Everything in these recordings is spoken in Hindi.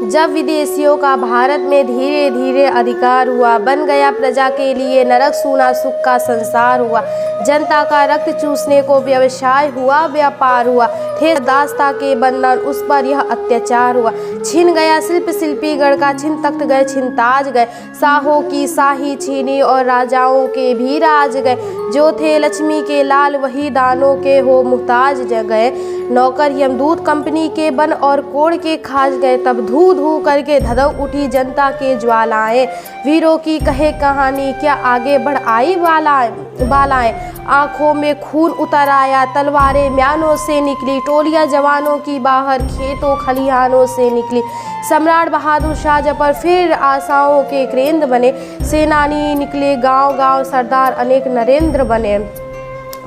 जब विदेशियों का भारत में धीरे धीरे अधिकार हुआ, बन गया प्रजा के लिए नरक सूना सुख का संसार हुआ। जनता का रक्त चूसने को व्यवसाय हुआ, व्यापार हुआ, थे दास्ता के बंधन उस पर यह अत्याचार हुआ। छिन गया शिल्प शिल्पी गढ़ का, छिन तख्त गए छिन ताज गए, शाहों की शाही छीनी और राजाओं के भी राज गए। जो थे लक्ष्मी के लाल वही दानों के हो मुहताज गए। नौकर यमदूत कंपनी के बन और कोड़ के खाज गए। तब धू धू करके धधक उठी जनता के ज्वालाएं। वीरों की कहे कहानी क्या आगे बढ़ आई बालाएं। आंखों में खून उतर आया, तलवारें म्यानों से निकली, टोलियां जवानों की बाहर खेतों खलिहानों से निकली। सम्राट बहादुर शाह जफर फिर आशाओं के केंद्र बने। सेनानी निकले गांव गांव, सरदार अनेक नरेंद्र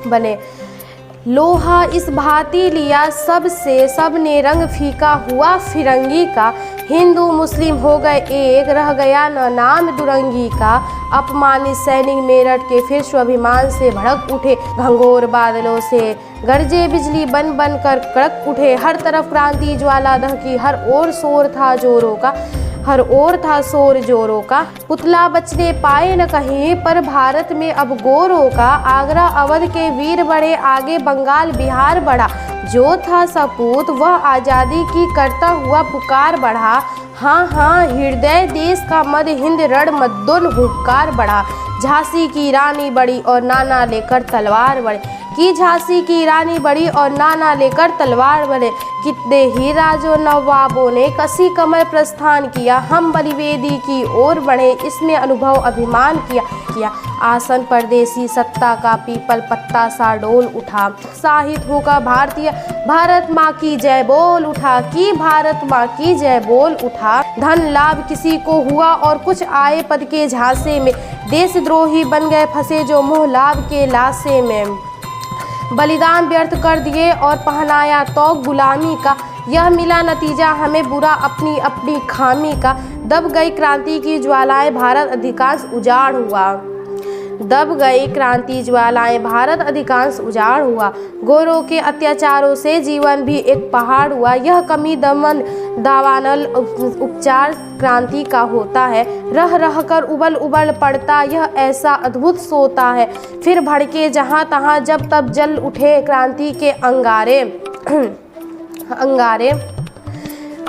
बने। लोहा इस भांति लिया सबसे, सबने रंग फीका हुआ फिरंगी का। हिंदू मुस्लिम हो गए एक, रह गया न नाम दुरंगी का। अपमानित सैनिक मेरठ के फिर स्वाभिमान से भड़क उठे। घंघोर बादलों से गरजे बिजली बन बन कर कड़क उठे। हर तरफ क्रांति ज्वाला दहकी, हर ओर शोर था जोरों का। पुतला बचने पाए न कहीं, पर भारत में अब गोरों का। आगरा अवध के वीर बढ़े आगे, बंगाल बिहार बढ़ा। जो था सपूत वह आज़ादी की करता हुआ पुकार बढ़ा। हाँ हृदय देश का मद हिंद रण मद्दुन हुंकार बढ़ा। झांसी की रानी बड़ी और नाना लेकर तलवार बढ़े। झांसी की रानी बड़ी और नाना लेकर तलवार बढ़े। कितने ही राजों नवाबों ने कसी कमर प्रस्थान किया। हम बलिवेदी की ओर बढ़े, इसमें अनुभव अभिमान किया। आसन परदेसी सत्ता का पीपल पत्ता सा डोल उठा। साहित होगा भारतीय, भारत माँ की जय बोल उठा। भारत माँ की जय बोल उठा। धन लाभ किसी को हुआ और कुछ आए पद के झांसे में। देशद्रोही बन गए फंसे जो मोह लाभ के लाशे में। बलिदान व्यर्थ कर दिए और पहनाया तौक गुलामी का। यह मिला नतीजा हमें बुरा अपनी अपनी खामी का। दब गई क्रांति की ज्वालाएं, भारत अधिकांश उजाड़ हुआ। दब गई क्रांति ज्वालाएं, भारत अधिकांश उजाड़ हुआ। गोरों के अत्याचारों से जीवन भी एक पहाड़ हुआ। यह कमी दमन दावानल उपचार क्रांति का होता है। रह रह कर उबल उबल पड़ता यह ऐसा अद्भुत सोता है। फिर भड़के जहाँ तहाँ जब तब जल उठे क्रांति के अंगारे।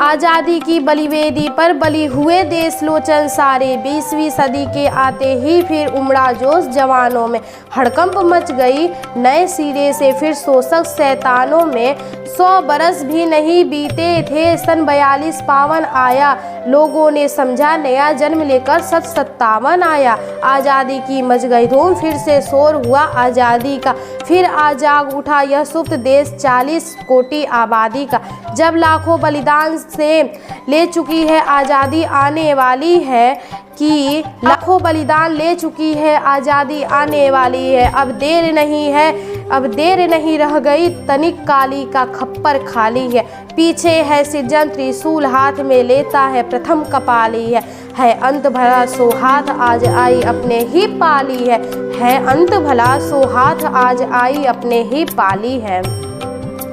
आज़ादी की बलिवेदी पर बलि हुए देश लोचन सारे। 20वीं सदी के आते ही फिर उमड़ा जोश जवानों में। हड़कंप मच गई नए सिरे से फिर शोषक शैतानों में। 100 बरस भी नहीं बीते थे सन 42 पावन आया। लोगों ने समझा नया जन्म लेकर 57 आया। आज़ादी की मच गई धूम, फिर से शोर हुआ आज़ादी का। फिर जाग उठा यह सुप्त देश 40 कोटि आबादी का। जब लाखों बलिदान से ले चुकी है आज़ादी आने वाली है कि लाखों बलिदान ले चुकी है आज़ादी आने वाली है। अब देर नहीं रह गई तनिक काली का खप्पर खाली है। पीछे है सृजन त्रिशूल हाथ में लेता है प्रथम कपाली है अंत भला सो हाथ आज आई अपने ही पाली है अंत भला सो हाथ आज आई अपने ही पाली है।